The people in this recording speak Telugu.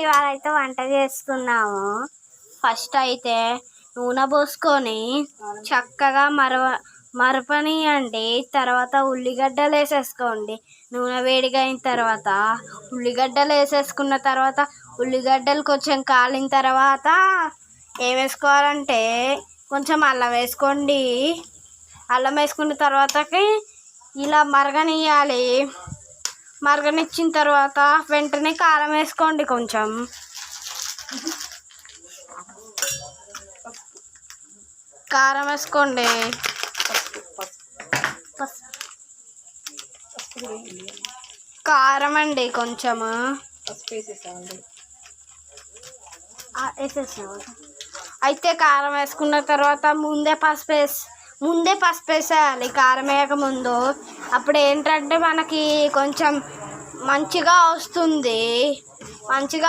ఇవాళ అయితే వంట చేస్తున్నాము. ఫస్ట్ అయితే నూనె పోసుకొని చక్కగా మరపనియండి. తర్వాత ఉల్లిగడ్డలు వేసేసుకోండి. నూనె వేడిగా అయిన తర్వాత ఉల్లిగడ్డలు వేసేసుకున్న తర్వాత ఉల్లిగడ్డలు కొంచెం కాలిన తర్వాత ఏం వేసుకోవాలంటే కొంచెం అల్లం వేసుకోండి. అల్లం వేసుకున్న తర్వాతకి ఇలా మరగనియాలి. మరగనిచ్చిన తర్వాత వెంటనే కారం వేసుకోండి. కొంచెం కారం వేసుకోండి. కారం అండి కొంచెము వేసేసాము. అయితే కారం వేసుకున్న తర్వాత ముందే పసుపు వేసేయాలి. కారం వేయక ముందు. అప్పుడు ఏంటంటే మనకి కొంచెం మంచిగా వస్తుంది. మంచిగా